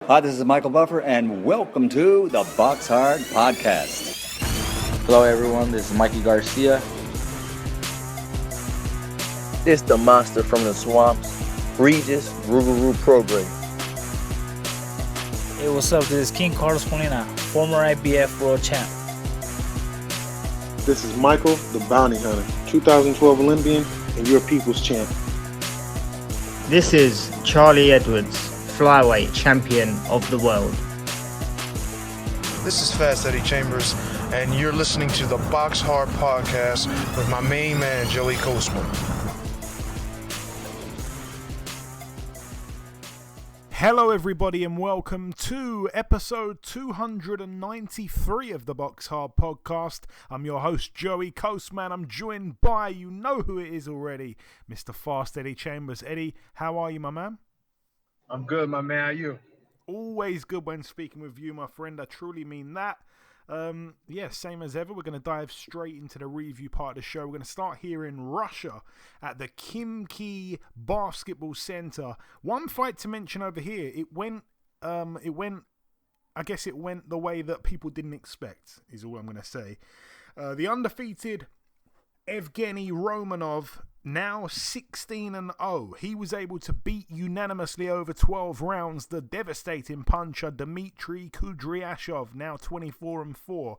Hi, this is Michael Buffer, and welcome to the BoxHard Podcast. Hello, everyone. This is Mikey Garcia. It's the monster from the swamps, Regis Rougarou Prograis. Hey, what's up? This is King Carlos Molina, former IBF world champ. This is Michael, the Bounty Hunter, 2012 Olympian and your people's champ. This is Charlie Edwards, flyweight champion of the world. This is Fast Eddie Chambers, and you're listening to the BoxHard Podcast with my main man, Joey Coastman. Hello everybody and welcome to episode 293 of the BoxHard Podcast. I'm your host Joey Coastman. I'm joined by, you know who it is already, Mr. Fast Eddie Chambers. Eddie, how are you, my man? I'm good, my man. How are you? Always good when speaking with you, my friend. I truly mean that. Same as ever. We're going to dive straight into the review part of the show. We're going to start here in Russia at the Khimki Basketball Center. One fight to mention over here. It went the way that people didn't expect, is all I'm going to say. The undefeated Evgeny Romanov, now 16-0. He was able to beat unanimously over 12 rounds the devastating puncher Dmitry Kudryashov, now 24-4.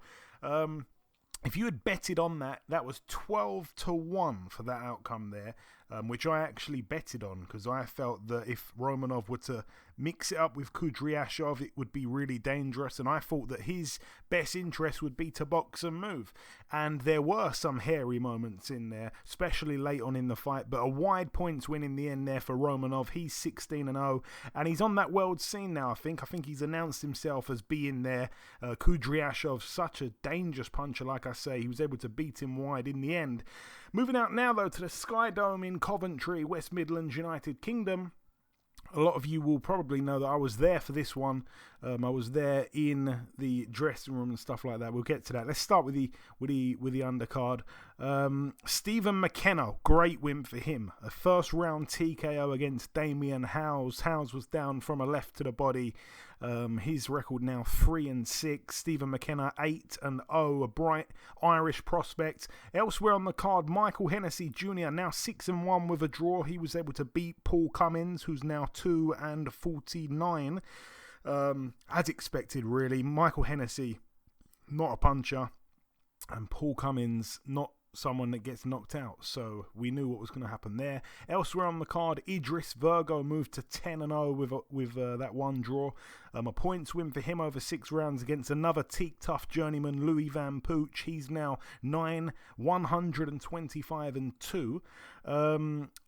If you had betted on that, that was 12-1 for that outcome there, which I actually betted on because I felt that if Romanov were to mix it up with Kudryashov, it would be really dangerous, and I thought that his best interest would be to box and move. And there were some hairy moments in there, especially late on in the fight, but a wide points win in the end there for Romanov. He's 16-0, and he's on that world scene now, I think. I think he's announced himself as being there. Kudryashov, such a dangerous puncher, like I say. He was able to beat him wide in the end. Moving out now, though, to the Sky Dome in Coventry, West Midlands, United Kingdom. A lot of you will probably know that I was there for this one. I was there in the dressing room and stuff like that. We'll get to that. Let's start with the undercard. Stephen Mckenna, great win for him. A first round TKO against Damien Howes. Howes was down from a left to the body. His record now 3-6. Stephen Mckenna 8-0, a bright Irish prospect. Elsewhere on the card, Michael Hennessy Jr. now 6-1 with a draw. He was able to beat Paul Cummins, who's now 2-49. As expected, really. Michael Hennessy, not a puncher, and Paul Cummins, not someone that gets knocked out, so we knew what was going to happen there. Elsewhere on the card, Idris Virgo moved to 10-0 with that one draw. A points win for him over 6 rounds against another teak-tough journeyman, Louis Van Pooch. He's now 125-2. A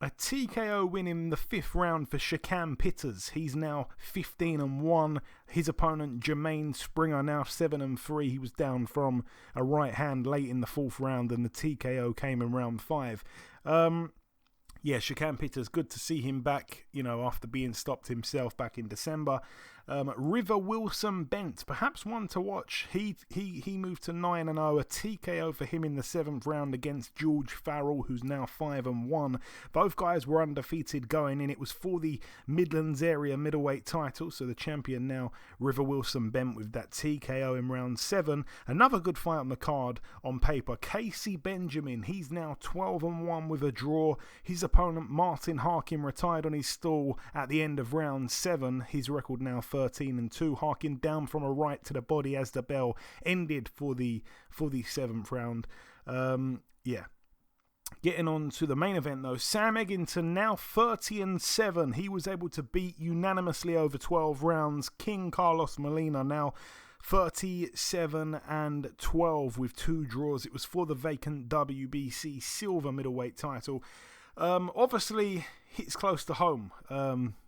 TKO win in the 5th round for Shakur Pitters. He's now 15-1. His opponent, Jermaine Springer, now 7-3. He was down from a right hand late in the 4th round, and the TKO came in round 5. Shakur Pitters, good to see him back, after being stopped himself back in December. River Wilson Bent, perhaps one to watch. He moved to 9-0, a TKO for him in the 7th round against George Farrell, who's now 5-1. Both guys were undefeated going in. It was for the Midlands area middleweight title, so the champion now, River Wilson Bent, with that TKO in round 7. Another good fight on the card on paper. Casey Benjamin, he's now 12-1 with a draw. His opponent, Martin Harkin, retired on his stall at the end of round 7. His record now 13-2. Harkin down from a right to the body as the bell ended for the 7th round. Getting on to the main event though, Sam Eggington now 30-7. He was able to beat unanimously over 12 rounds King Carlos Molina, now 37-12 with 2 draws. It was for the vacant WBC silver middleweight title. Obviously hits close to home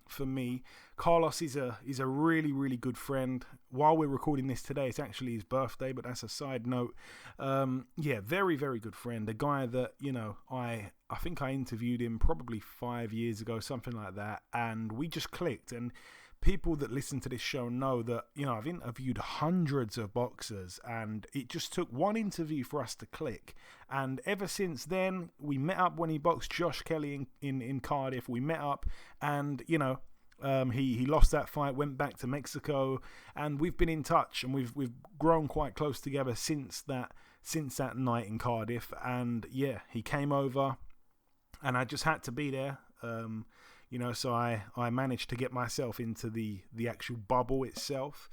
for me. Carlos is a really, really good friend. While we're recording this today, it's actually his birthday, but that's a side note. Very, very good friend. A guy that, I think I interviewed him probably 5 years ago, something like that, and we just clicked. And people that listen to this show know that, I've interviewed hundreds of boxers, and it just took one interview for us to click. And ever since then, we met up when he boxed Josh Kelly in Cardiff. We met up, and, He lost that fight, went back to Mexico, and we've been in touch, and we've grown quite close together since that night in Cardiff. And yeah, he came over, and I just had to be there. So I managed to get myself into the actual bubble itself,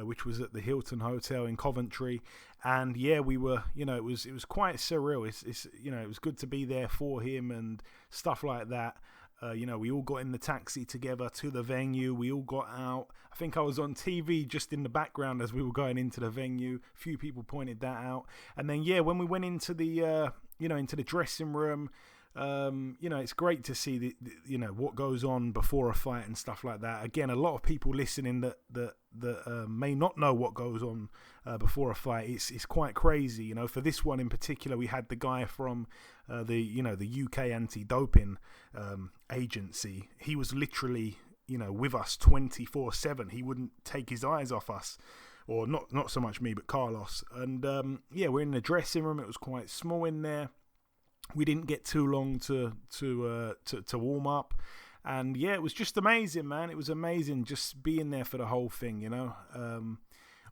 which was at the Hilton Hotel in Coventry. And yeah, we were, it was quite surreal. It was good to be there for him and stuff like that. We all got in the taxi together to the venue. We all got out. I think I was on TV just in the background as we were going into the venue. A few people pointed that out. And then, yeah, when we went into the, into the dressing room, it's great to see what goes on before a fight and stuff like that. Again, a lot of people listening that may not know what goes on before a fight. It's quite crazy. For this one in particular, we had the guy from the UK anti-doping agency. He was literally with us 24/7. He wouldn't take his eyes off us. Or not so much me, but Carlos. And we're in the dressing room. It was quite small in there. We didn't get too long to warm up, and yeah, it was just amazing, man. It was amazing just being there for the whole thing,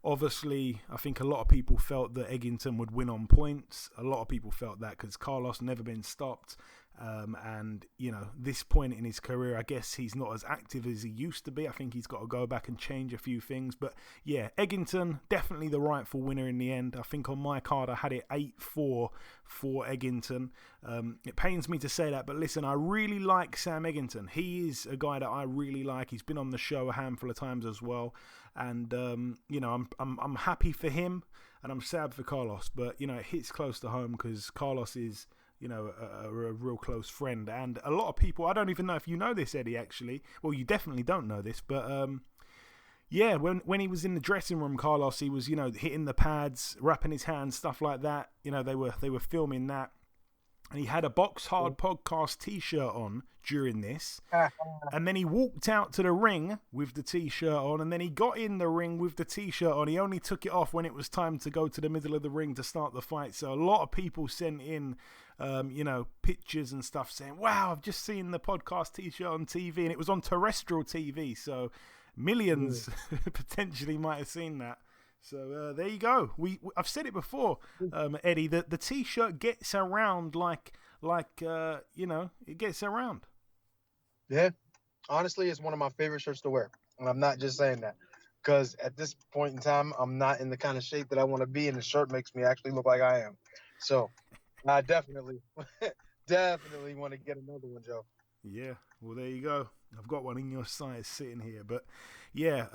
Obviously, I think a lot of people felt that Eggington would win on points. A lot of people felt that because Carlos never been stopped. And, this point in his career, I guess he's not as active as he used to be. I think he's got to go back and change a few things. But, yeah, Eggington, definitely the rightful winner in the end. I think on my card, I had it 8-4 for Eggington. It pains me to say that, but listen, I really like Sam Eggington. He is a guy that I really like. He's been on the show a handful of times as well. And, I'm happy for him, and I'm sad for Carlos. But, it hits close to home because Carlos is... a real close friend. And a lot of people, I don't even know if you know this, Eddie, actually. Well, you definitely don't know this, but when he was in the dressing room, Carlos, he was, hitting the pads, wrapping his hands, stuff like that. They were filming that. And he had a BoxHard Podcast t-shirt on during this. And then he walked out to the ring with the t-shirt on, and then he got in the ring with the t-shirt on. He only took it off when it was time to go to the middle of the ring to start the fight. So a lot of people sent in pictures and stuff saying, wow, I've just seen the podcast t-shirt on TV, and it was on terrestrial TV, so millions potentially might have seen that. So there you go. I've said it before, Eddie, that the t-shirt gets around like it gets around. Yeah, honestly, it's one of my favorite shirts to wear, and I'm not just saying that because at this point in time, I'm not in the kind of shape that I want to be, and the shirt makes me actually look like I am. So I definitely want to get another one, Joe. Yeah, well, there you go. I've got one in your size sitting here. But, yeah,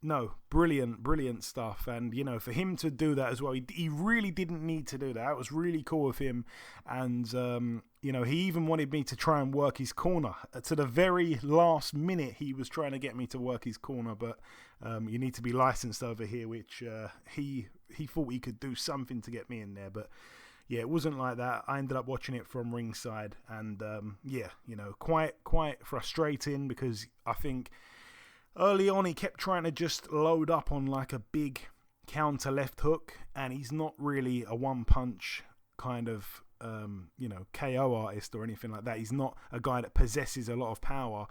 no, brilliant stuff. And, for him to do that as well, he really didn't need to do that. It was really cool of him. And, he even wanted me to try and work his corner. To the very last minute, he was trying to get me to work his corner. But you need to be licensed over here, which he thought he could do something to get me in there. But, yeah, it wasn't like that. I ended up watching it from ringside, and quite frustrating because I think early on he kept trying to just load up on like a big counter left hook, and he's not really a one punch kind of KO artist or anything like that. He's not a guy that possesses a lot of power.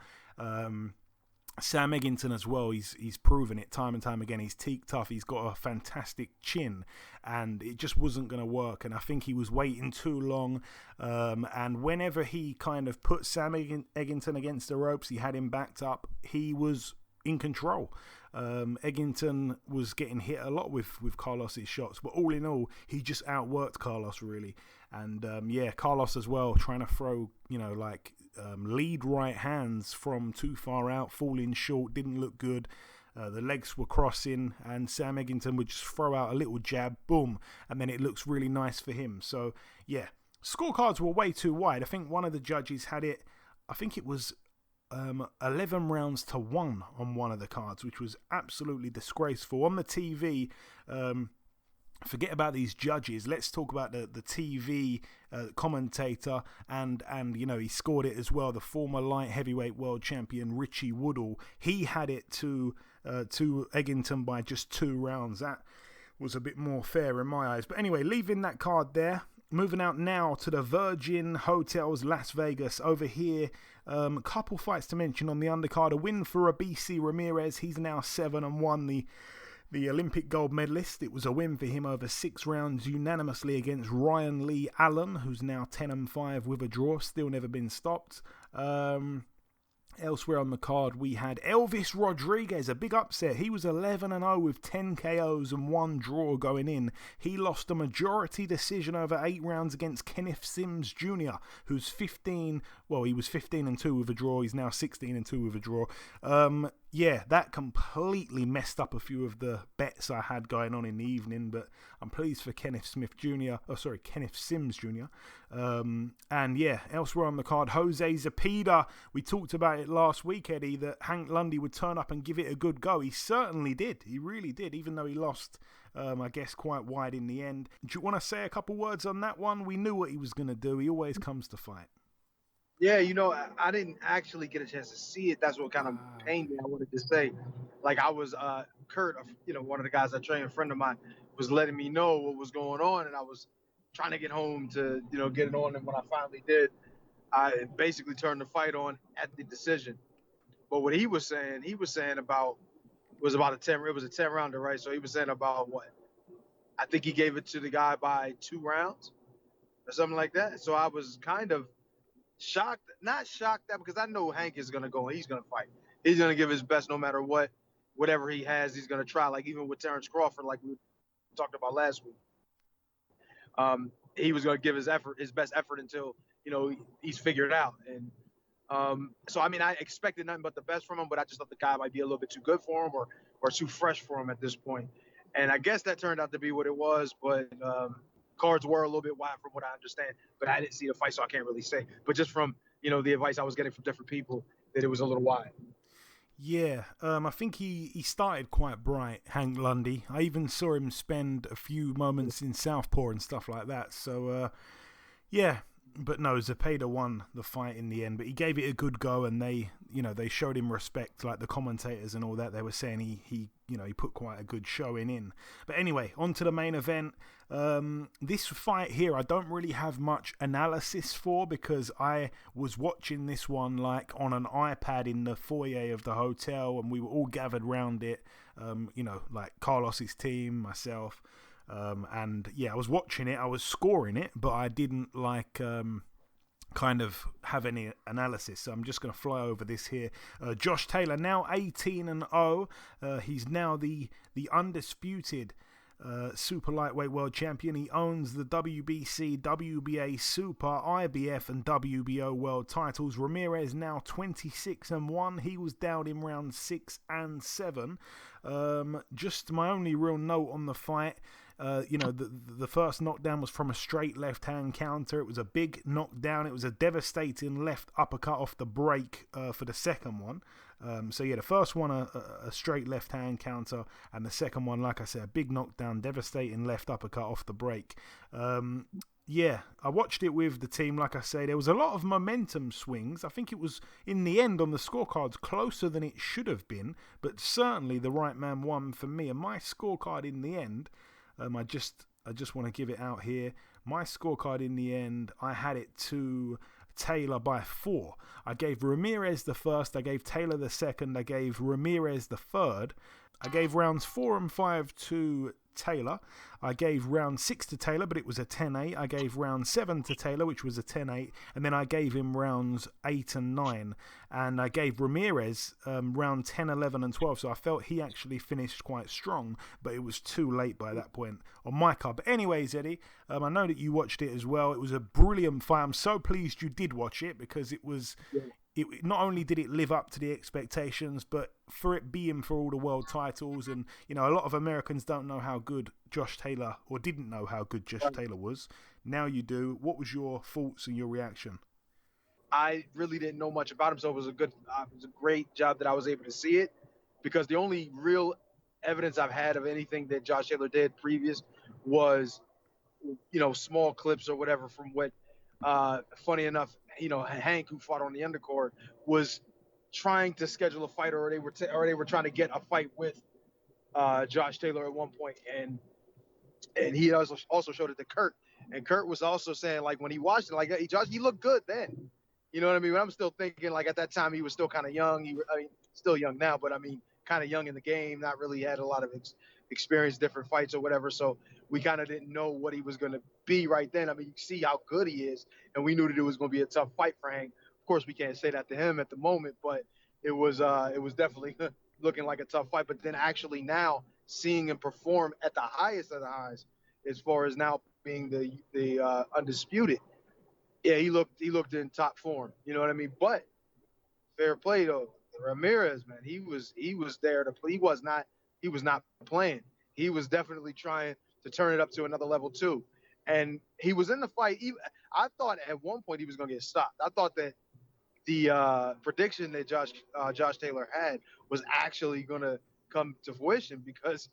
Sam Eggington as well, he's proven it time and time again. He's teak tough, he's got a fantastic chin, and it just wasn't going to work. And I think he was waiting too long, and whenever he kind of put Sam Eggington against the ropes, he had him backed up, he was in control. Eggington was getting hit a lot with Carlos's shots, but all in all, he just outworked Carlos really. And Carlos as well, trying to throw lead right hands from too far out, falling short, didn't look good. The legs were crossing, and Sam Eggington would just throw out a little jab, boom, and then it looks really nice for him. So yeah, scorecards were way too wide. I think one of the judges had it, I think it was 11 rounds to 1 on one of the cards, which was absolutely disgraceful. On the TV, forget about these judges. Let's talk about the TV commentator, and he scored it as well. The former light heavyweight world champion Richie Woodall, he had it to Eggington by just 2 rounds. That was a bit more fair in my eyes. But anyway, leaving that card there, moving out now to the Virgin Hotels Las Vegas. Over here, a couple fights to mention on the undercard. A win for BC Ramirez. He's now 7-1. The Olympic gold medalist. It was a win for him over 6 rounds unanimously against Ryan Lee Allen, who's now 10-5 with a draw, still never been stopped. Elsewhere on the card, we had Elvis Rodriguez, a big upset. He was 11-0 with 10 KOs and 1 draw going in. He lost a majority decision over 8 rounds against Kenneth Sims Jr., who's 15. Well, he was 15-2 with a draw. He's now 16-2 with a draw. Yeah, that completely messed up a few of the bets I had going on in the evening, but I'm pleased for Kenneth Sims Jr. And yeah, elsewhere on the card, Jose Zepeda. We talked about it last week, Eddie, that Hank Lundy would turn up and give it a good go. He certainly did. He really did, even though he lost, I guess, quite wide in the end. Do you want to say a couple words on that one? We knew what he was going to do. He always comes to fight. Yeah, I didn't actually get a chance to see it. That's what kind of pained me. I wanted to say, like, I was Kurt, one of the guys I trained, a friend of mine, was letting me know what was going on, and I was trying to get home to, get it on. And when I finally did, I basically turned the fight on at the decision. But what he was saying about it was a 10-rounder, right? So he was saying about what? I think he gave it to the guy by 2 rounds or something like that. So I was kind of not shocked that, because I know Hank is going to go and he's going to fight. He's going to give his best no matter what. Whatever he has, he's going to try. Like even with Terrence Crawford, like we talked about last week. He was going to give his best effort until, he's figured out. And so, I mean, I expected nothing but the best from him, but I just thought the guy might be a little bit too good for him or too fresh for him at this point. And I guess that turned out to be what it was, but cards were a little bit wide from what I understand, but I didn't see the fight, so I can't really say. But just from, the advice I was getting from different people, that it was a little wide. Yeah, I think he started quite bright, Hank Lundy. I even saw him spend a few moments in Southpaw and stuff like that. So, yeah, but no, Zepeda won the fight in the end, but he gave it a good go, and they showed him respect, like the commentators and all that. They were saying he put quite a good showing in. But anyway, on to the main event. This fight here, I don't really have much analysis for, because I was watching this one like on an iPad in the foyer of the hotel, and we were all gathered round it, like Carlos's team, myself, and yeah, I was watching it, I was scoring it, but I didn't kind of have any analysis, so I'm just going to fly over this here. Josh Taylor now 18-0. He's now the undisputed super lightweight world champion. He owns the WBC, WBA Super, IBF and WBO world titles. Ramirez now 26-1. He was down in round 6 and 7. Just my only real note on the fight, the first knockdown was from a straight left-hand counter. It was a big knockdown. It was a devastating left uppercut off the break for the second one. So yeah, the first one a straight left-hand counter, and the second one, like I said, a big knockdown, devastating left uppercut off the break. Yeah, I watched it with the team. Like I say, there was a lot of momentum swings. I think it was, in the end, on the scorecards, closer than it should have been, but certainly the right man won for me. And my scorecard in the end, I just want to give it out here. My scorecard in the end, I had it to Taylor by 4. I gave Ramirez the first, I gave Taylor the second, I gave Ramirez the third. I gave rounds 4 and 5 to Taylor. I gave round 6 to Taylor, but it was a 10-8. I gave round 7 to Taylor, which was a 10-8. And then I gave him rounds 8 and 9. And I gave Ramirez round 10, 11 and 12. So I felt he actually finished quite strong, but it was too late by that point on my card. But anyways, Eddie, I know that you watched it as well. It was a brilliant fight. I'm so pleased you did watch it, because it was... Yeah. It not only did it live up to the expectations, but for it being for all the world titles, and a lot of Americans don't know how good Josh Taylor, or didn't know how good Josh Taylor was. Now you do. What was your thoughts and your reaction? I really didn't know much about him, so it was a great job that I was able to see it, because the only real evidence I've had of anything that Josh Taylor did previous was, small clips or whatever from what, funny enough, Hank, who fought on the undercard, was trying to schedule a fight, or they were trying to get a fight with Josh Taylor at one point, and he also showed it to Kurt And Kurt was also saying, like, when he watched it, like, hey, Josh, he looked good then. You know what I mean? But I'm still thinking, like, at that time, he was still kind of young. I mean, still young now, but I mean, kind of young in the game, not really had a lot of experience, different fights or whatever. So we kind of didn't know what he was going to be right then. I mean, you see how good he is, and we knew that it was going to be a tough fight for Hank. Of course, we can't say that to him at the moment, but it was definitely looking like a tough fight. But then actually now seeing him perform at the highest of the highs, as far as now being the undisputed, yeah, he looked in top form. You know what I mean? But fair play though, Ramirez, man, he was there to play. He was not playing. He was definitely trying to turn it up to another level too. And he was in the fight. I thought at one point he was going to get stopped. I thought that the prediction that Josh Taylor had was actually going to come to fruition, because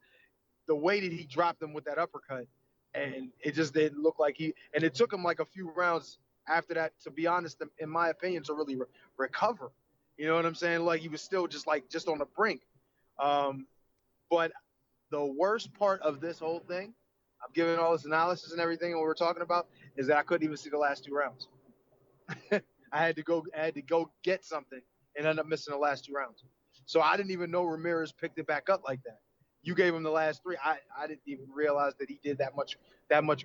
the way that he dropped him with that uppercut, and it just didn't look like and it took him like a few rounds after that, to be honest, in my opinion, to really recover. You know what I'm saying? Like, he was still just on the brink. But the worst part of this whole thing, I'm giving all this analysis and everything, and what we're talking about, is that I couldn't even see the last 2 rounds. I had to go get something and end up missing the last 2 rounds. So I didn't even know Ramirez picked it back up like that. You gave him the last 3. I didn't even realize that he did that much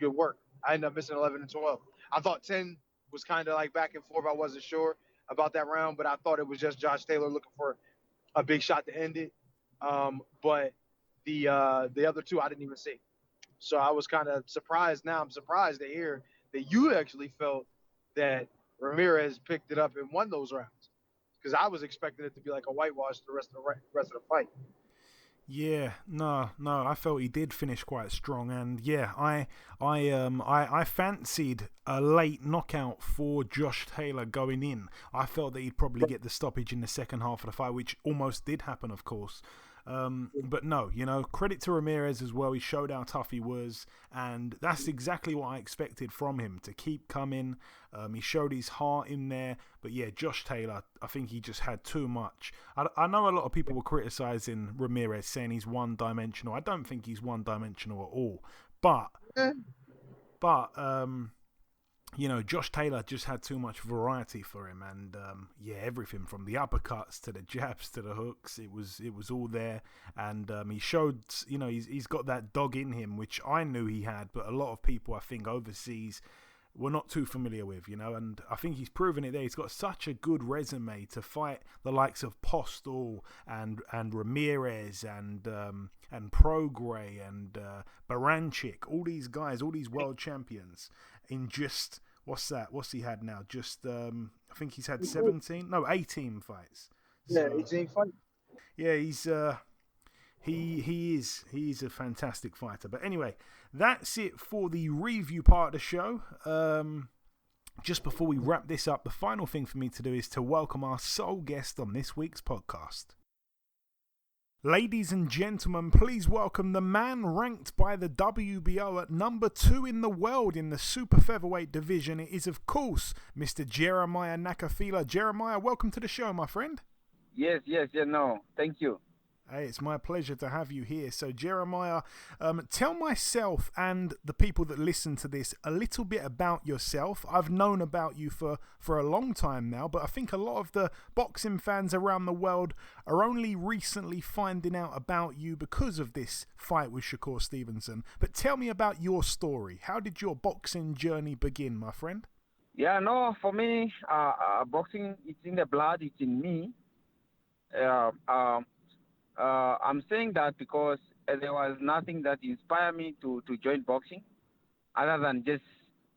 good work. I ended up missing 11 and 12. I thought 10 was kind of like back and forth. I wasn't sure about that round, but I thought it was just Josh Taylor looking for a big shot to end it. But the other 2 I didn't even see. So I was kind of surprised. Now I'm surprised to hear that you actually felt that Ramirez picked it up and won those rounds, because I was expecting it to be like a whitewash the rest of the fight. Yeah, no, I felt he did finish quite strong, and yeah, I fancied a late knockout for Josh Taylor going in. I felt that he'd probably get the stoppage in the second half of the fight, which almost did happen, of course. But no, credit to Ramirez as well. He showed how tough he was, and that's exactly what I expected from him, to keep coming. He showed his heart in there. But yeah, Josh Taylor, I think he just had too much. I know a lot of people were criticizing Ramirez, saying he's one-dimensional. I don't think he's one-dimensional at all. But Josh Taylor just had too much variety for him, and everything from the uppercuts to the jabs to the hooks, it was all there, and he showed, he's got that dog in him, which I knew he had, but a lot of people, I think, overseas were not too familiar with, and I think he's proven it there. He's got such a good resume to fight the likes of Postal and Ramirez and Prograis and Baranchik, all these guys, all these world champions in just, what's he had now? Just, I think he's had 18 fights. Yeah, 18 fights. Yeah, he's a fantastic fighter. But anyway, that's it for the review part of the show. Just before we wrap this up, the final thing for me to do is to welcome our sole guest on this week's podcast. Ladies and gentlemen, please welcome the man ranked by the WBO at number 2 in the world in the Super-Featherweight division. It is, of course, Mr. Jeremiah Nakathila. Jeremiah, welcome to the show, my friend. Yes, thank you. Hey, it's my pleasure to have you here. So, Jeremiah, tell myself and the people that listen to this a little bit about yourself. I've known about you for a long time now, but I think a lot of the boxing fans around the world are only recently finding out about you because of this fight with Shakur Stevenson. But tell me about your story. How did your boxing journey begin, my friend? Yeah, no, for me, boxing, it's in the blood, it's in me. I'm saying that because there was nothing that inspired me to join boxing other than just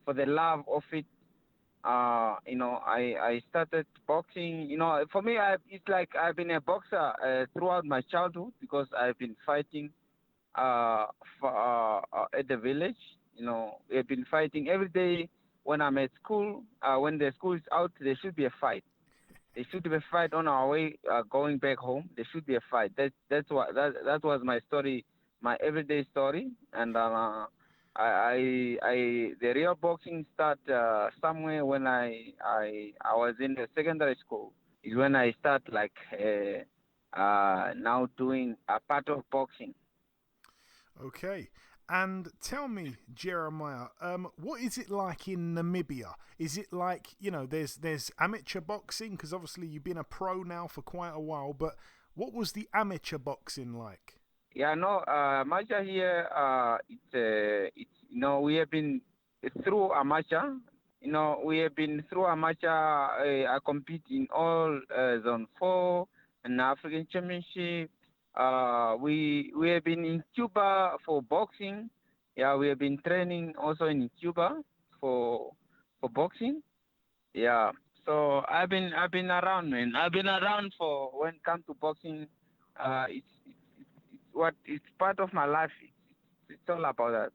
for the love of it. I started boxing. For me, it's like I've been a boxer throughout my childhood because I've been fighting at the village. We've been fighting every day when I'm at school. When the school is out, there should be a fight. There should be a fight on our way going back home. There should be a fight. That was my story, my everyday story. And the real boxing start somewhere when I was in the secondary school. Is when I start now doing a part of boxing. Okay. And tell me, Jeremiah, what is it like in Namibia? Is it like, there's amateur boxing? Because obviously you've been a pro now for quite a while, but what was the amateur boxing like? Yeah, no, amateur here, we have been through amateur. We have been through amateur. I compete in all Zone 4 and African Championship. We have been in Cuba for boxing. Yeah, we have been training also in Cuba for boxing. Yeah, so I've been around, man. I've been around for when it comes to boxing. It's part of my life. It's all about that.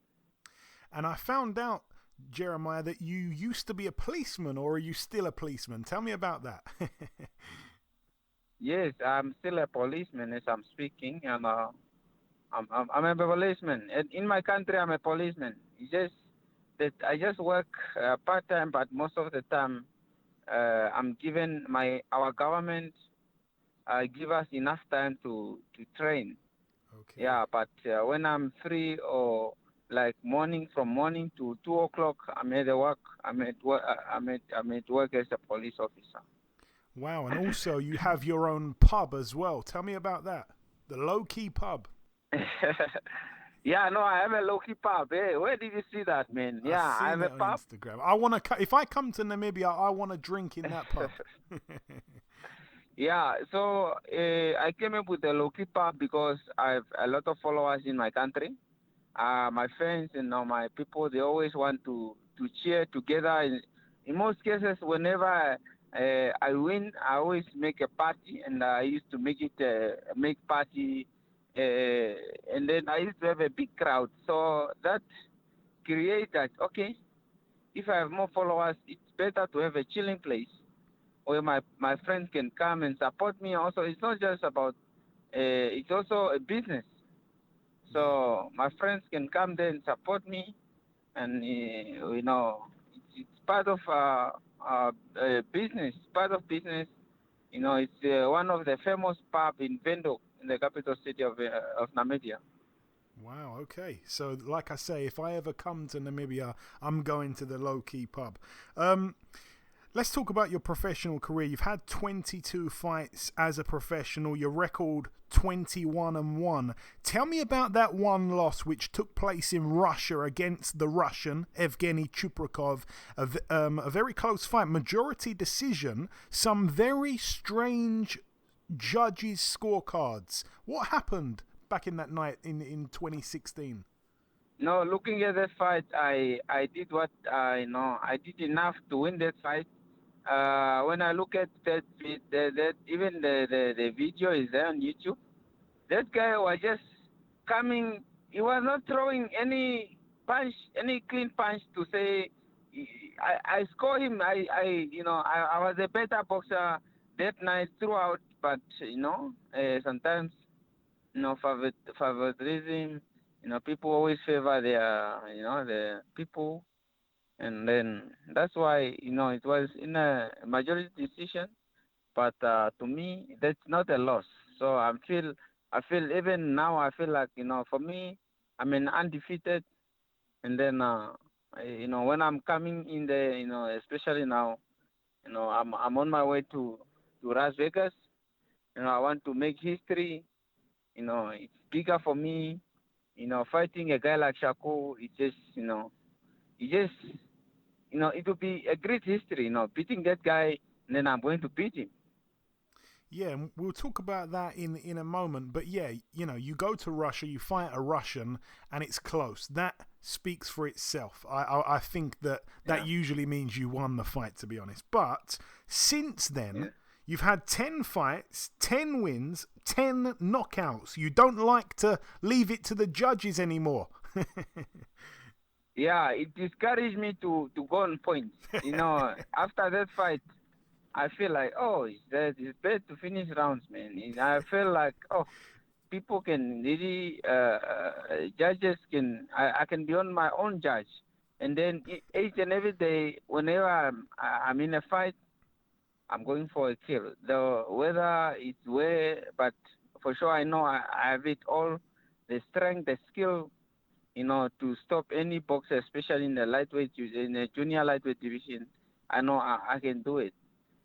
And I found out, Jeremiah, that you used to be a policeman, or are you still a policeman? Tell me about that. Yes, I'm still a policeman as I'm speaking, and I'm a policeman. And in my country, I'm a policeman. It's just that I just work part time, but most of the time, I'm given our government give us enough time to train. Okay. Yeah, but when I'm free or like from morning to 2 o'clock, I'm at work. I'm at work as a police officer. Wow, and also you have your own pub as well. Tell me about that. The low-key pub. Yeah, no, I have a low-key pub. Hey, where did you see that, man? Yeah, I have a pub. Instagram. I want to. If I come to Namibia, I want to drink in that pub. Yeah, so I came up with the low-key pub because I have a lot of followers in my country. My friends and my people, they always want to cheer together. In most cases, whenever I win, I always make a party, and I used to make party, and then I used to have a big crowd. So that creates that, okay, if I have more followers, it's better to have a chilling place where my friends can come and support me. Also, it's not just about, it's also a business. So my friends can come there and support me, and it's part of business. Part of business. It's one of the famous pub in Windhoek, in the capital city of Namibia. Wow. Okay. So, like I say, if I ever come to Namibia, I'm going to the low-key pub. Let's talk about your professional career. You've had 22 fights as a professional. Your record 21-1. Tell me about that one loss which took place in Russia against the Russian Evgeny Chuprikov. A very close fight, majority decision. Some very strange judges' scorecards. What happened back in that night in 2016? No, looking at that fight, I did what I did enough to win that fight. When I look at that even the video is there on YouTube. That guy was just coming. He was not throwing any clean punch to say I score him. I was a better boxer that night throughout, but sometimes favoritism. People always favor the people. And then that's why, it was in a majority decision. But to me, that's not a loss. So I feel even now, I feel like, for me, I'm an undefeated. And then, when I'm coming in there, especially now, I'm on my way to Las Vegas. I want to make history. It's bigger for me. Fighting a guy like Shakur, it will be a great history, beating that guy, and then I'm going to beat him. Yeah, we'll talk about that in a moment. But yeah, you go to Russia, you fight a Russian, and it's close. That speaks for itself. I think that usually means you won the fight, to be honest. But since then, you've had 10 fights, 10 wins, 10 knockouts. You don't like to leave it to the judges anymore. Yeah, it discouraged me to go on points. After that fight, I feel like, it's better to finish rounds, man. I feel like, people can really, judges can, I can be on my own judge. And then each and every day, whenever I'm in a fight, I'm going for a kill. Whether it's but for sure I know I have it all, the strength, the skill, to stop any boxer, especially in the lightweight, in the junior lightweight division. I know I can do it.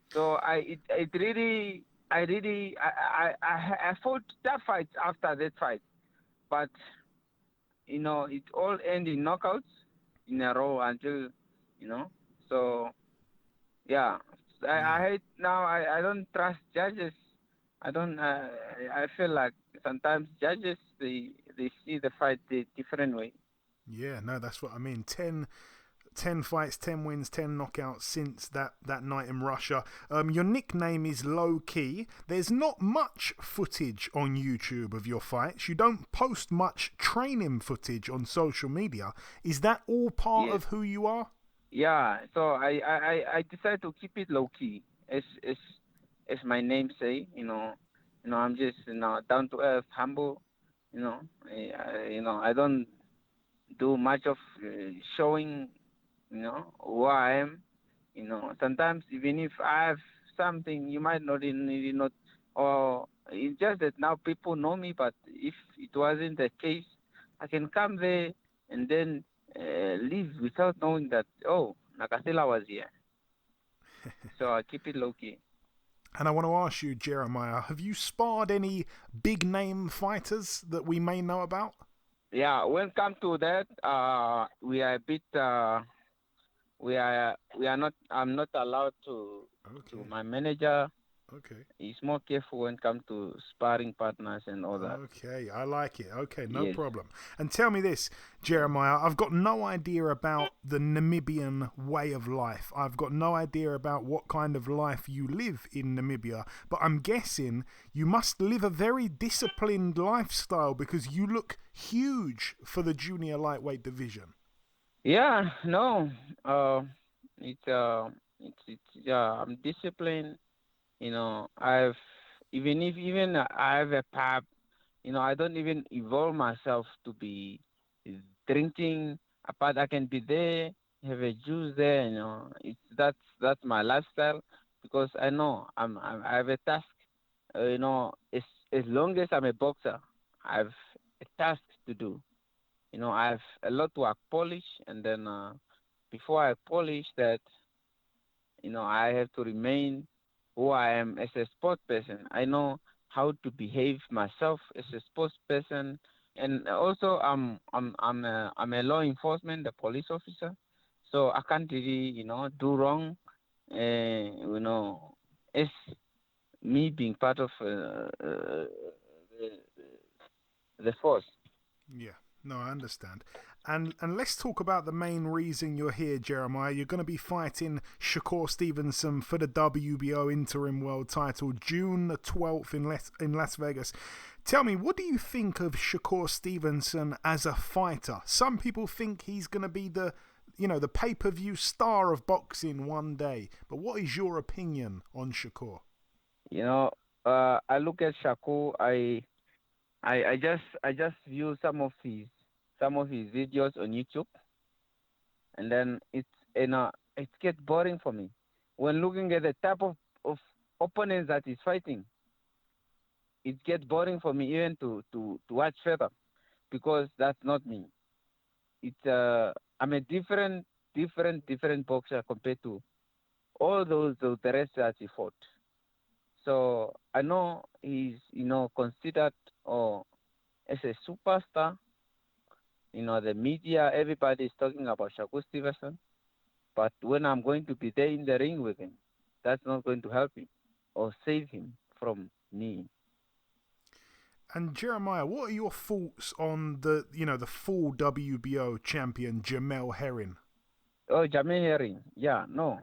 So it really, I fought tough fights after that fight, but it all ended in knockouts in a row until, you know. So yeah, I hate now. I don't trust judges. I don't. I feel like sometimes judges they see the fight the different way. Yeah, no, that's what I mean. 10 fights, 10 wins, 10 knockouts since that night in Russia. Your nickname is Low Key. There's not much footage on YouTube of your fights. You don't post much training footage on social media. Is that all part of who you are? Yeah. So I decided to keep it low key, as my name say. I'm just down to earth, humble. I don't do much of showing who I am. Sometimes even if I have something, you might not even not, or it's just that now people know me. But if it wasn't the case, I can come there and then leave without knowing that Nakathila was here. So I keep it low key. And I want to ask you, Jeremiah, have you sparred any big name fighters that we may know about? Yeah, when it comes to that, we are a bit. We are not. I'm not allowed to. To my manager. Okay. He's more careful when it comes to sparring partners and all that. Okay, I like it. Okay, no Yes. problem. And tell me this, Jeremiah, I've got no idea about the Namibian way of life. I've got no idea about what kind of life you live in Namibia, but I'm guessing you must live a very disciplined lifestyle because you look huge for the junior lightweight division. Yeah, no. I'm disciplined. I've even I have a pub. I don't even involve myself to be drinking. Apart, I can be there, have a juice there. That's my lifestyle because I know I have a task. As long as I'm a boxer, I have a task to do. I have a lot to polish, and then before I polish that, I have to remain who I am as a sports person. I know how to behave myself as a sports person, and also I'm a law enforcement, a police officer, so I can't really do wrong. As me being part of the force. Yeah, no, I understand. And let's talk about the main reason you're here, Jeremiah. You're going to be fighting Shakur Stevenson for the WBO interim world title June the 12th in Las Vegas. Tell me, what do you think of Shakur Stevenson as a fighter? Some people think he's going to be the pay-per-view star of boxing one day. But what is your opinion on Shakur? I look at Shakur. I just view some of his videos on YouTube, and then it gets boring for me when looking at the type of opponents that he's fighting. It gets boring for me even to watch further because that's not me. I'm a different boxer compared to all the rest that he fought. So I know he's considered as a superstar. The media, everybody is talking about Shakur Stevenson. But when I'm going to be there in the ring with him, that's not going to help him or save him from me. And Jeremiah, what are your thoughts on the full WBO champion Jamel Herring? Oh, Jamel Herring, yeah, no,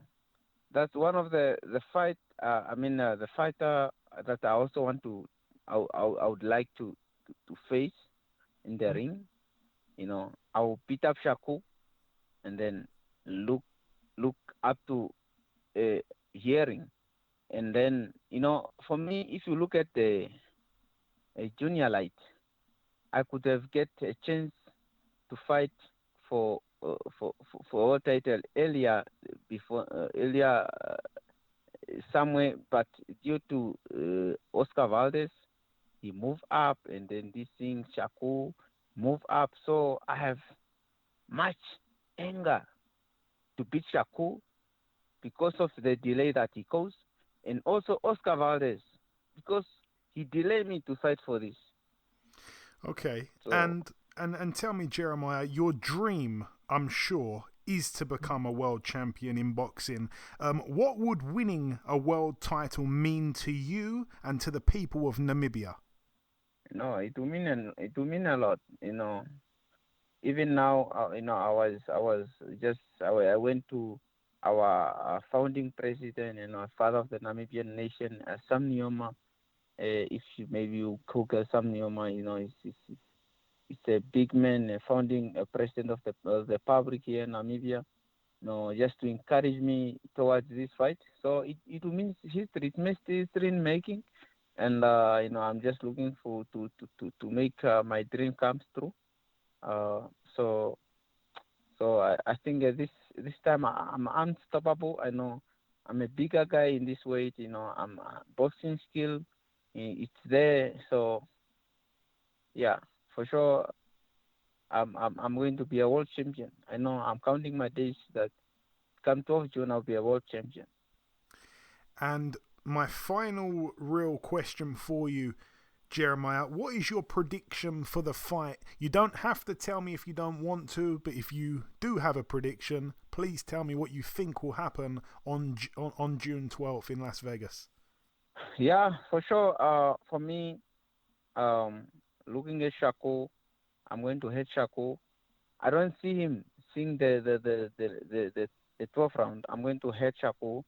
that's one of the fight. The fighter that I also want to, I would like to face in the ring. I will beat up Shakur, and then look up to Herring, and then for me, if you look at the junior light, I could have get a chance to fight for our title earlier somewhere, but due to Oscar Valdez, he moved up, and then this thing Shakur move up. So I have much anger to beat Shakur because of the delay that he caused, and also Oscar Valdez because he delayed me to fight for this. Okay, So, and tell me, Jeremiah, your dream, I'm sure, is to become a world champion in boxing. What would winning a world title mean to you and to the people of Namibia? it will mean a lot. Even now, I went to our founding president, father of the Namibian nation, Sam Nujoma. If maybe you cook Sam Nujoma, it's a big man, a founding president of the public here in Namibia. Just to encourage me towards this fight. So it will mean history. It means history in making, and I'm just looking for to make my dream come true. So I think this time I'm unstoppable. I know I'm a bigger guy in this weight. I'm boxing skill, it's there. So yeah, for sure, I'm going to be a world champion. I know I'm counting my days that come 12 June I'll be a world champion. And my final real question for you, Jeremiah, what is your prediction for the fight? You don't have to tell me if you don't want to, but if you do have a prediction, please tell me what you think will happen on June 12th in Las Vegas. Yeah, for sure. For me, looking at Shakur, I'm going to hit Shakur. I don't see him seeing the 12th round. I'm going to hit Shakur.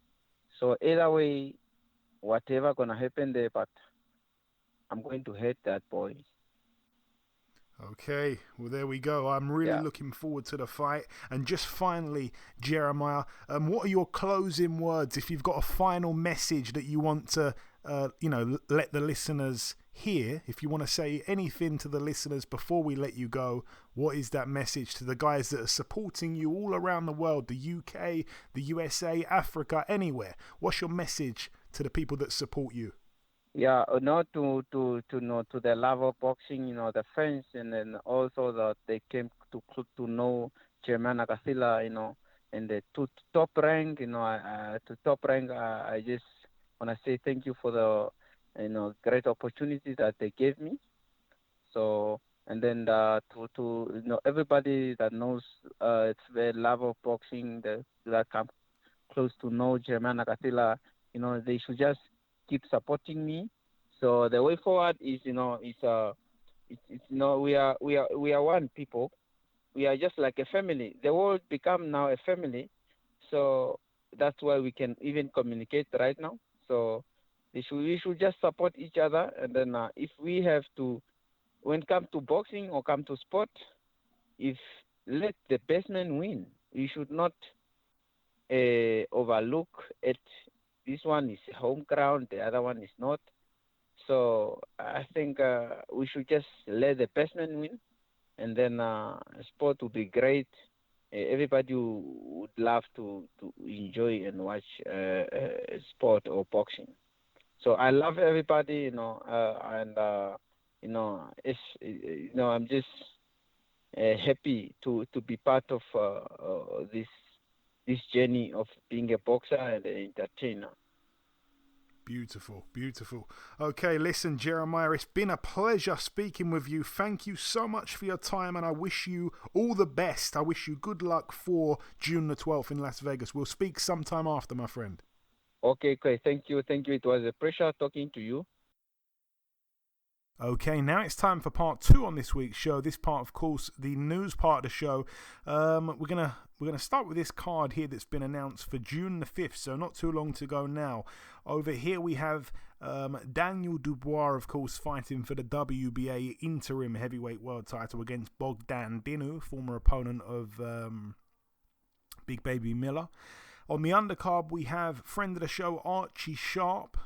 So either way, whatever gonna happen there, but I'm going to hit that boy. Okay, well there we go. I'm really looking forward to the fight. And just finally, Jeremiah, what are your closing words? If you've got a final message that you want to, let the listeners hear, if you want to say anything to the listeners before we let you go, what is that message to the guys that are supporting you all around the world, the UK, the USA, Africa, anywhere? What's your message to the people that support you? Yeah, to the love of boxing, the fans, and then also that they came to know Jamel Nakathila, and the top rank, to top rank. I just want to say thank you for the, great opportunity that they gave me. So, and then to everybody that knows it's the love of boxing that come close to know Jamel Nakathila, they should just keep supporting me. So the way forward is, we are one people. We are just like a family. The world become now a family. So that's why we can even communicate right now. So we should just support each other. And then if we have to, when it comes to boxing or come to sport, if let the best man win. We should not overlook it. This one is home ground, the other one is not. So I think we should just let the best man win, and then sport will be great. Everybody would love to enjoy and watch sport or boxing. So I love everybody, and I'm just happy to be part of this journey of being a boxer and an entertainer. Beautiful, beautiful. Okay, listen, Jeremiah, it's been a pleasure speaking with you. Thank you so much for your time, and I wish you all the best. I wish you good luck for June the 12th in Las Vegas. We'll speak sometime after, my friend. Okay. Thank you. It was a pleasure talking to you. Okay, now it's time for part 2 on this week's show. This part, of course, the news part of the show. We're gonna start with this card here that's been announced for June the 5th, so not too long to go now. Over here we have Daniel Dubois, of course, fighting for the WBA interim heavyweight world title against Bogdan Dinu, former opponent of Big Baby Miller. On the undercard we have friend of the show Archie Sharp.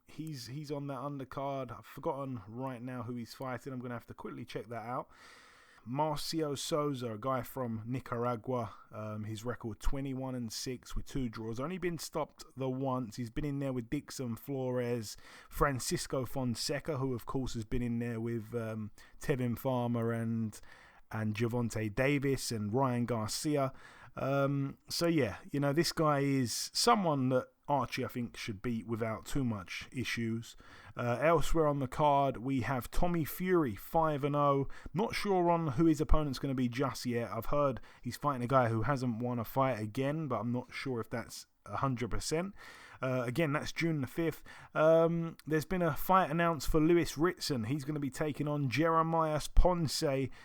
He's on that undercard. I've forgotten right now who he's fighting. I'm going to have to quickly check that out. Marcio Souza, a guy from Nicaragua. His record 21-6 with 2 draws. Only been stopped the once. He's been in there with Dixon Flores, Francisco Fonseca, who of course has been in there with Tevin Farmer and Javonte Davis and Ryan Garcia. So yeah, this guy is someone that Archie, I think, should beat without too much issues. Elsewhere on the card, we have Tommy Fury, 5-0. Not sure on who his opponent's going to be just yet. I've heard he's fighting a guy who hasn't won a fight again, but I'm not sure if that's 100%. Again, that's June the 5th. There's been a fight announced for Lewis Ritson. He's going to be taking on Jeremias Ponce.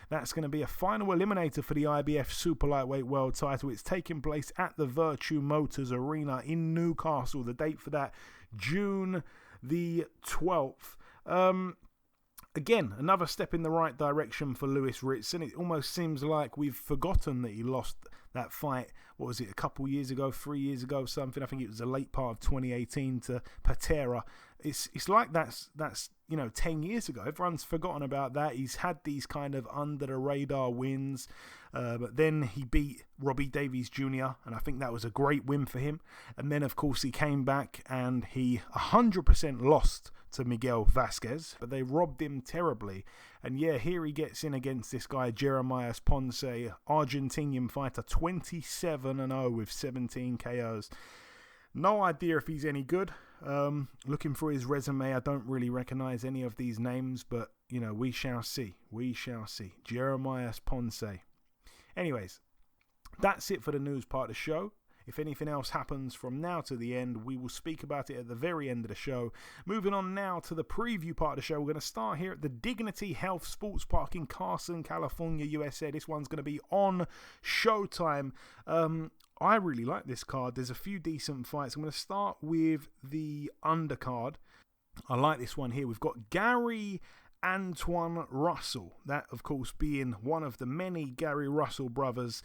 That's going to be a final eliminator for the IBF Super Lightweight World title. It's taking place at the Virtue Motors Arena in Newcastle. The date for that, June the 12th. Again, another step in the right direction for Lewis Ritson. It almost seems like we've forgotten that he lost that fight, what was it, a couple years ago, 3 years ago, something. I think it was the late part of 2018 to Patera. It's like that's 10 years ago. Everyone's forgotten about that. He's had these kind of under the radar wins, but then he beat Robbie Davies Jr. and I think that was a great win for him. And then of course he came back and he 100% lost to Miguel Vasquez, but they robbed him terribly. And yeah, here he gets in against this guy Jeremias Ponce, Argentinian fighter, 27-0 with 17 KOs. No idea if he's any good. Looking for his resume, I don't really recognize any of these names, but we shall see. We shall see. Jeremias Ponce. Anyways, that's it for the news part of the show. If anything else happens from now to the end, we will speak about it at the very end of the show. Moving on now to the preview part of the show. We're going to start here at the Dignity Health Sports Park in Carson, California, USA. This one's going to be on Showtime. I really like this card. There's a few decent fights. I'm going to start with the undercard. I like this one here. We've got Gary Antoine Russell, that of course being one of the many Gary Russell brothers.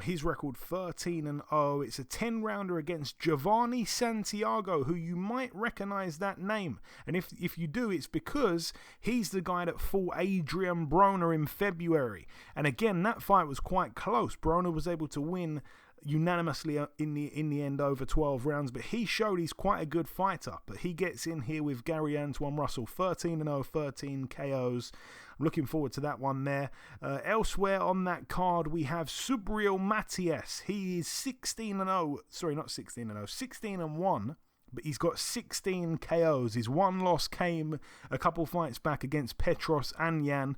His record 13-0. It's a 10-rounder against Giovanni Santiago, who you might recognize that name. And if you do, it's because he's the guy that fought Adrian Broner in February. And again, that fight was quite close. Broner was able to win unanimously in the end over 12 rounds, but he showed he's quite a good fighter. But he gets in here with Gary Antoine Russell, 13-0, 13 KOs. I'm looking forward to that one there. Elsewhere on that card, we have Subriel Matias. He is 16-1, but he's got 16 KOs. His one loss came a couple fights back against Petros Anyan.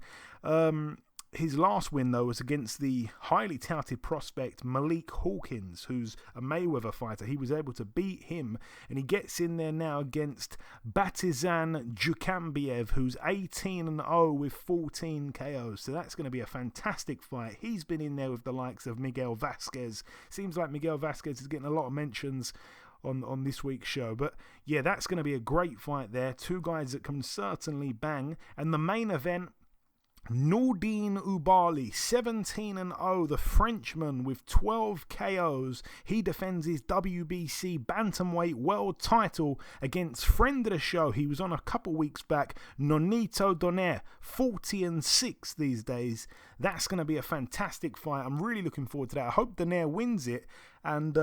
His last win, though, was against the highly touted prospect Malik Hawkins, who's a Mayweather fighter. He was able to beat him, and he gets in there now against Batizan Jukambiev, who's 18-0 with 14 KOs. So that's going to be a fantastic fight. He's been in there with the likes of Miguel Vasquez. Seems like Miguel Vasquez is getting a lot of mentions on this week's show. But yeah, that's going to be a great fight there. Two guys that can certainly bang. And the main event, Nourdine Ubali, 17-0, the Frenchman with 12 KOs. He defends his WBC Bantamweight World title against friend of the show. He was on a couple weeks back, Nonito Donaire, 40-6 these days. That's going to be a fantastic fight. I'm really looking forward to that. I hope Donaire wins it and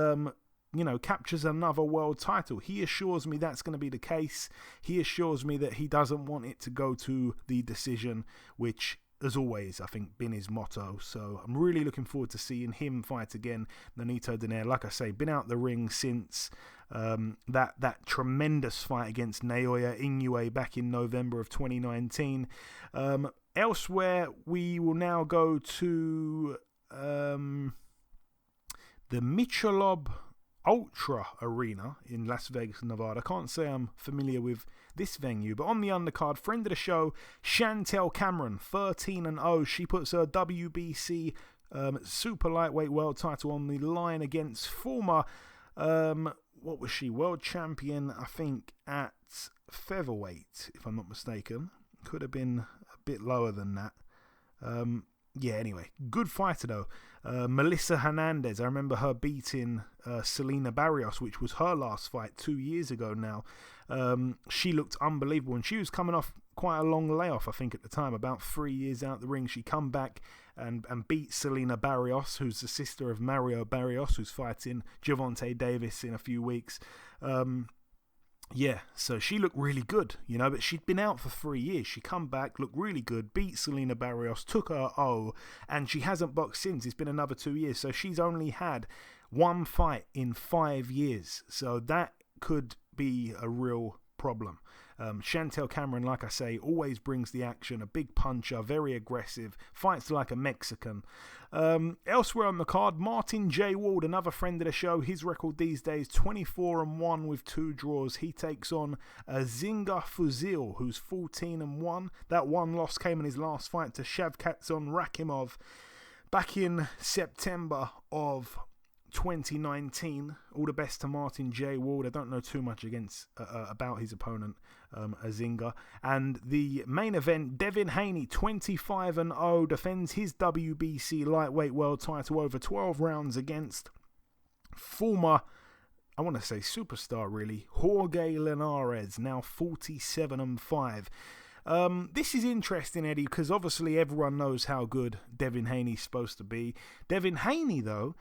captures another world title. He assures me that's going to be the case. He assures me that he doesn't want it to go to the decision, which, as always, I think been his motto. So I'm really looking forward to seeing him fight again. Nonito Donaire, like I say, been out the ring since that tremendous fight against Naoya Inoue back in November of 2019. Elsewhere, we will now go to the Michelob Ultra Arena in Las Vegas, Nevada. Can't say I'm familiar with this venue, but on the undercard, friend of the show, Chantel Cameron, 13-0. She puts her WBC Super Lightweight World title on the line against former, what was she, world champion, I think, at featherweight, if I'm not mistaken. Could have been a bit lower than that. Yeah, anyway, good fighter though. Melissa Hernandez, I remember her beating Selena Barrios, which was her last fight 2 years ago now. She looked unbelievable, and she was coming off quite a long layoff, I think, at the time, about 3 years out the ring. She come back and beat Selena Barrios, who's the sister of Mario Barrios, who's fighting Gervonta Davis in a few weeks. Yeah, so she looked really good, but she'd been out for 3 years. She come back, looked really good, beat Selena Barrios, took her O, and she hasn't boxed since. It's been another 2 years, so she's only had one fight in 5 years. So that could be a real problem. Chantel Cameron, like I say, always brings the action, a big puncher, very aggressive, fights like a Mexican. Elsewhere on the card, Martin Jaywald, another friend of the show. His record these days, 24-1 with 2 draws. He takes on Zinga Fuzil, who's 14-1. That one loss came in his last fight to Shavkatson Rakimov back in September of 2019. All the best to Martin Jaywald. I don't know too much about his opponent, Azinga. And the main event, Devin Haney, 25-0, defends his WBC lightweight world title over 12 rounds against former, I want to say superstar really, Jorge Linares, now 47-5. This is interesting, Eddie, because obviously everyone knows how good Devin Haney's supposed to be. Devin Haney, though,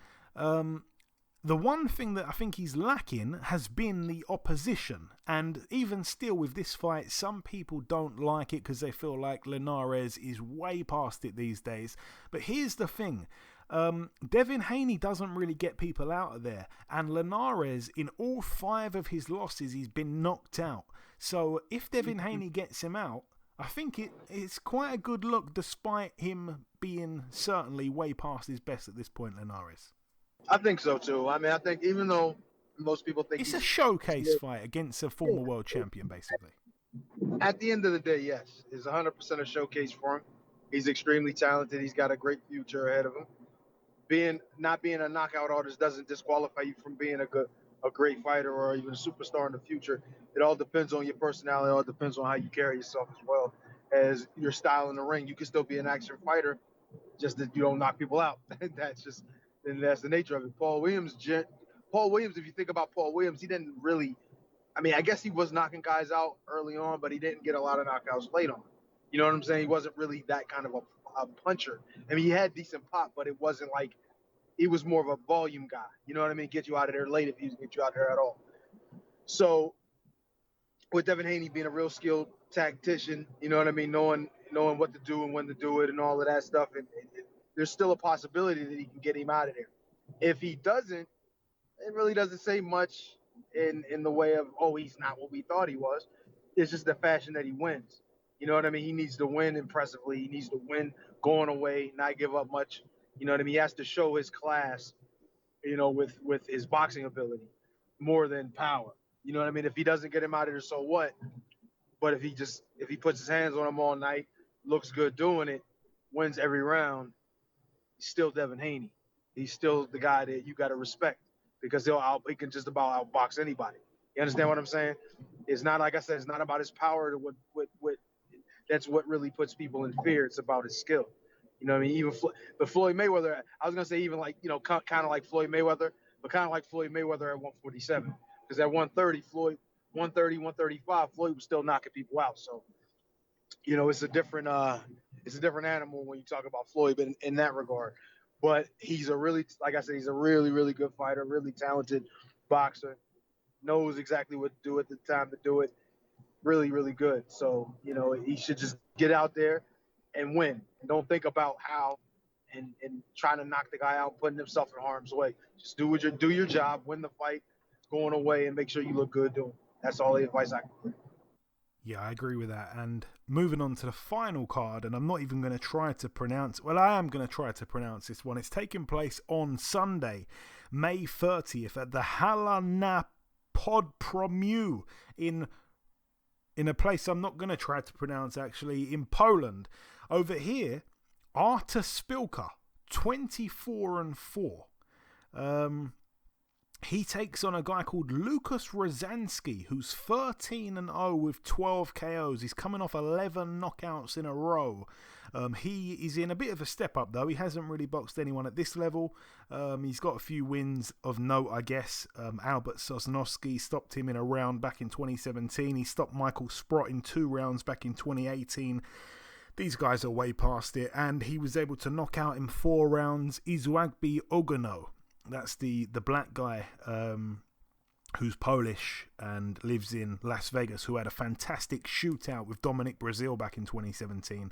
the one thing that I think he's lacking has been the opposition. And even still with this fight, some people don't like it because they feel like Linares is way past it these days. But here's the thing. Devin Haney doesn't really get people out of there. And Linares, in all 5 of his losses, he's been knocked out. So if Devin Haney gets him out, I think it's quite a good look despite him being certainly way past his best at this point, Linares. I think so too. I mean, I think even though most people think it's a showcase fight against a former world champion, basically. At the end of the day, yes, it's 100% a showcase for him. He's extremely talented. He's got a great future ahead of him. Not being a knockout artist doesn't disqualify you from being a great fighter or even a superstar in the future. It all depends on your personality. It all depends on how you carry yourself as well as your style in the ring. You can still be an action fighter, just that you don't knock people out. That's the nature of it. Paul Williams, if you think about Paul Williams, he didn't really, I mean, I guess he was knocking guys out early on, but he didn't get a lot of knockouts late on. You know what I'm saying? He wasn't really that kind of a puncher. I mean, he had decent pop, but it wasn't like, he was more of a volume guy. You know what I mean? Get you out of there late if he didn't get you out there at all. So with Devin Haney being a real skilled tactician, you know what I mean? Knowing what to do and when to do it and all of that stuff, and there's still a possibility that he can get him out of there. If he doesn't, it really doesn't say much in the way of, oh, he's not what we thought he was. It's just the fashion that he wins. You know what I mean? He needs to win impressively. He needs to win going away, not give up much. You know what I mean? He has to show his class, with his boxing ability more than power. You know what I mean? If he doesn't get him out of there, so what? But if he puts his hands on him all night, looks good doing it, wins every round, he's still Devin Haney. He's still the guy that you got to respect because he can just about outbox anybody. You understand what I'm saying? It's not, like I said, it's not about his power. That's what really puts people in fear. It's about his skill. You know what I mean? But Floyd Mayweather, I was going to say even like, kind of like Floyd Mayweather, but kind of like Floyd Mayweather at 147. Because at 130, 135, Floyd was still knocking people out. So, it's a different animal when you talk about Floyd in that regard. But he's like I said, he's a really, really good fighter, really talented boxer, knows exactly what to do at the time to do it. Really, really good. So, he should just get out there and win. And don't think about how and trying to knock the guy out, putting himself in harm's way. Just do your job, win the fight, going away, and make sure you look good doing it. That's all the advice I can give. Yeah, I agree with that. And moving on to the final card, and I'm not even going to try to pronounce... Well, I am going to try to pronounce this one. It's taking place on Sunday, May 30th at the Halana Podpromu in a place I'm not going to try to pronounce, actually, in Poland. Over here, Artur Spilka, 24-4. he takes on a guy called Lucas Rozansky, who's 13-0 with 12 KOs. He's coming off 11 knockouts in a row. He is in a bit of a step up, though. He hasn't really boxed anyone at this level. He's got a few wins of note, I guess. Albert Sosnowski stopped him in a round back in 2017. He stopped Michael Sprott in 2 rounds back in 2018. These guys are way past it. And he was able to knock out in 4 rounds Izwagbi Ogono. That's the black guy who's Polish and lives in Las Vegas, who had a fantastic shootout with Dominic Brazil back in 2017.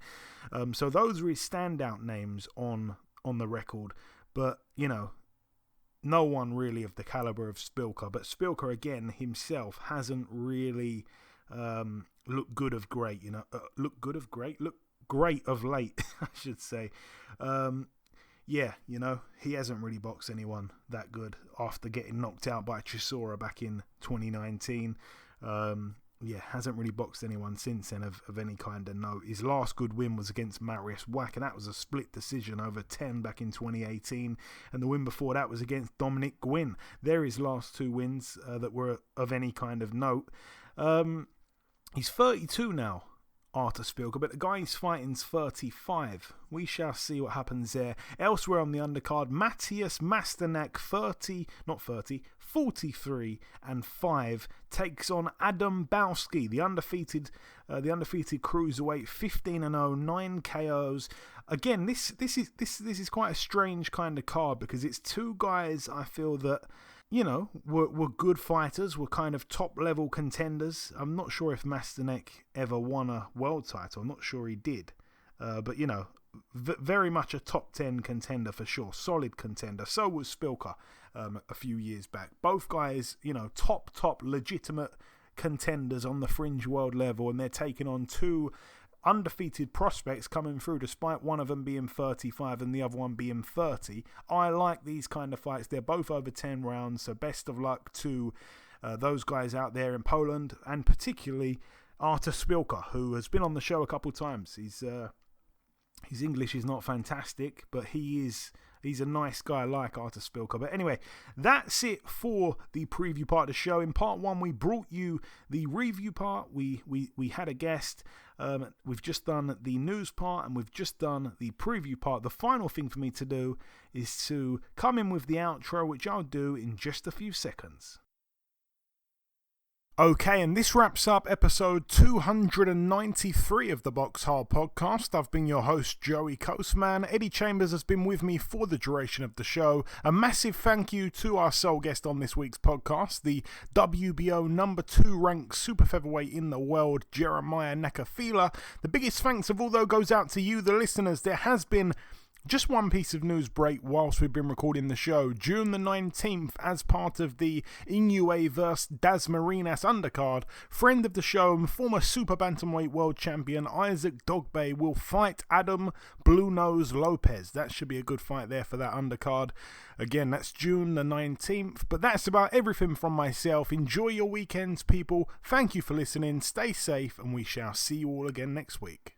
So those are his standout names on the record. But, you know, no one really of the caliber of Spilka. But Spilka, again, himself hasn't really looked good of great, you know. Look great of late, I should say. Yeah, you know, he hasn't really boxed anyone that good after getting knocked out by Chisora back in 2019. Hasn't really boxed anyone since then of any kind of note. His last good win was against Marius Wack, and that was a split decision over 10 back in 2018. And the win before that was against Dominic Gwynn. They're his last 2 wins that were of any kind of note. He's 32 now, Artur Spilka, but the guy he's fighting's 35. We shall see what happens there. Elsewhere on the undercard, Matthias Masternak, 43-5, takes on Adam Bowski, the undefeated cruiserweight, 15-0, 9 KOs. Again, this is quite a strange kind of card because it's 2 guys I feel that, you know, were good fighters, were kind of top-level contenders. I'm not sure if Masternak ever won a world title. I'm not sure he did. But, you know, very much a top 10 contender for sure. Solid contender. So was Spilka a few years back. Both guys, you know, top legitimate contenders on the fringe world level, and they're taking on 2 undefeated prospects coming through, despite one of them being 35 and the other one being 30. I like these kind of fights. They're both over 10 rounds, so best of luck to those guys out there in Poland, and particularly Artur Spilka, who has been on the show a couple times. His English is not fantastic, but he's a nice guy like Artur Spilka. But anyway, that's it for the preview part of the show. In part 1, we brought you the review part. We had a guest. We've just done the news part, and we've just done the preview part. The final thing for me to do is to come in with the outro, which I'll do in just a few seconds. Okay, and this wraps up episode 293 of the BoxHard Podcast. I've been your host, Joey Coastman. Eddie Chambers has been with me for the duration of the show. A massive thank you to our sole guest on this week's podcast, the WBO number 2 ranked super-featherweight in the world, Jeremiah Nakathila. The biggest thanks of all, though, goes out to you, the listeners. There has been just one piece of news break whilst we've been recording the show. June the 19th, as part of the Inoue vs Das Marinas undercard, friend of the show and former super bantamweight world champion Isaac Dogbe will fight Adam Blue Nose Lopez. That should be a good fight there for that undercard. Again, that's June the 19th. But that's about everything from myself. Enjoy your weekends, people. Thank you for listening. Stay safe, and we shall see you all again next week.